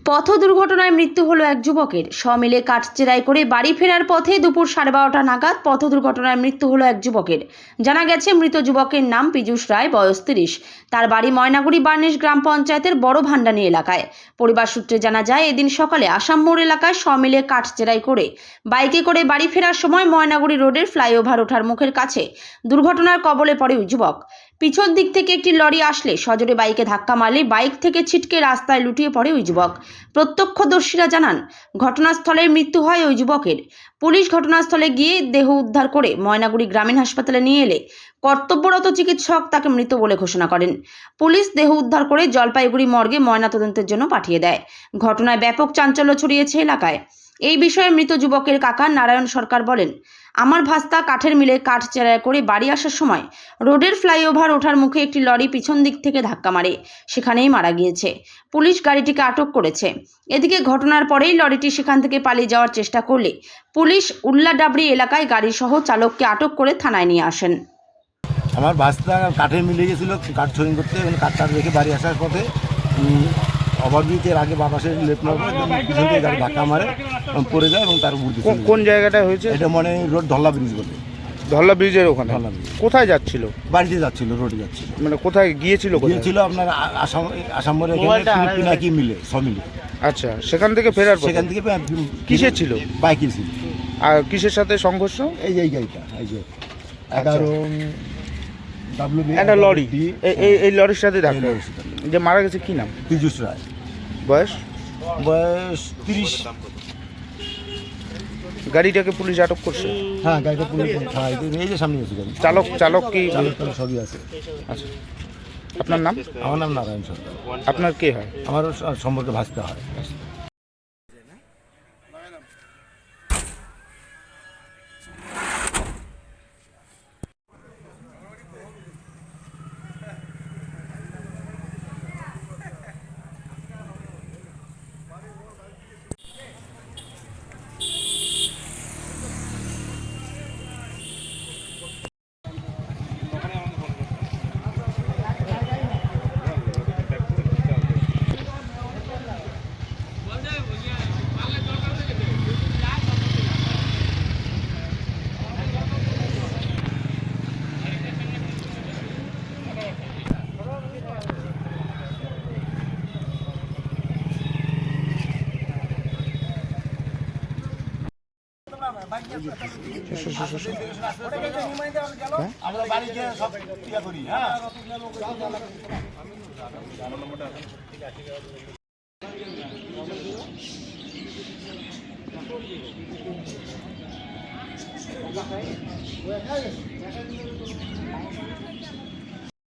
পথ দুর্ঘটনায় মৃত্যু হলো এক যুবকের। সমিলে কাঠচেরাই করে বাড়ি ফেরার পথে দুপুর 12:30 নাগাদ পথ দুর্ঘটনায় মৃত্যু হলো এক যুবকের। জানা গেছে, মৃত যুবকের নাম পীযূষ রায়, বয়স 30। তার বাড়ি ময়নাগুড়ি বার্নিশ গ্রাম পঞ্চায়েতের বড় ভান্ডানি এলাকায়। পরিবার সূত্রে জানা যায়, এদিন সকালে আসাম মোড় এলাকায় সমিলে কাঠচেরাই করে বাইকে করে বাড়ি ফেরার সময় ময়নাগুড়ি রোডের ফ্লাইওভার ওঠার মুখের কাছে দুর্ঘটনার কবলে পড়ে ওই যুবক। পিছন দিক থেকে একটি লরি আসলে সজোরে বাইকে ধাক্কা মারলে বাইক থেকে ছিটকে রাস্তায় লুটিয়ে পড়ে ওই যুবক। প্রত্যক্ষদর্শীরা জানান, ঘটনাস্থলে মৃত্যু হয় ওই যুবকের। পুলিশ ঘটনাস্থলে গিয়ে দেহ উদ্ধার করে ময়নাগুড়ি গ্রামীণ হাসপাতালে নিয়ে এলে কর্তব্যরত চিকিৎসক তাকে মৃত বলে ঘোষণা করেন। পুলিশ দেহ উদ্ধার করে জলপাইগুড়ি মর্গে ময়নাতদন্তের জন্য পাঠিয়ে দেয়। ঘটনায় ব্যাপক চাঞ্চল্য ছড়িয়েছে এলাকায়। এই বিষয়ে মৃত যুবকের কাকা নারায়ণ সরকার বলেন, আমার ভাস্তা কাঠের মিলে কাঠ চেরাই করে বাড়ি আসার সময় রোডের ফ্লাইওভার ওঠার মুখে একটি লরি পিছন দিক থেকে ধাক্কা মারে, সেখানেই মারা গিয়েছে। পুলিশ গাড়িটিকে আটক করেছে। এদিকে ঘটনার পরেই লরিটি সেখান থেকে পালিয়ে যাওয়ার চেষ্টা করলে পুলিশ উল্লাডাবড়ি এলাকায় গাড়িসহ চালককে আটক করে থানায় নিয়ে আসেন। আমার ভাস্তা কাঠে মিলে গেছিলো কাঠ ছড়িং করতে, কাঠটা রেখে বাড়ি আসার পথে ওভারব্রিজের আগে বাতাসের লেফট নেওয়ার পিছন থেকে গাড়ি ধাক্কা মারে পড়ে যায় এবং তার উপর কোন জায়গাটা হয়েছে? এটা মনে রোড ধল্লা ব্রিজ বলে। ধল্লা ব্রিজের ওখানে? ধল্লা ব্রিজ। কোথায় যাচ্ছিল? বাড়িতে যাচ্ছিল, রোডে যাচ্ছিল। মানে কোথায় গিয়েছিল? গিয়েছিল আপনার আসামের পিনাকি মিলে সমিলে। আচ্ছা, সেখান থেকে ফেরার পথে? সেখান থেকে কিসে ছিল? বাইকে ছিল। আর কিসের সাথে সংঘর্ষ? এই গাড়িটা, এই যে 11 একটা লরি, এই লরির সাথে ধাক্কা। যে মারা গেছে কি নাম? পীযূষ রায়। বয়স? বয়স 30। গাড়িটাকে পুলিশ আটক করছে? হ্যাঁ, গাড়িটা পুলিশ এই যে সামনে আছে গাড়ি। চালক কি? সবই আছে। আচ্ছা, আপনার নাম? আমার নাম নারায়ণ সরকার। আপনার কে হয়? আমার সম্পর্কে ভাসতে হয়। আমরা বাড়ি গিয়ে সব ক্রিয়া করি। হ্যাঁ,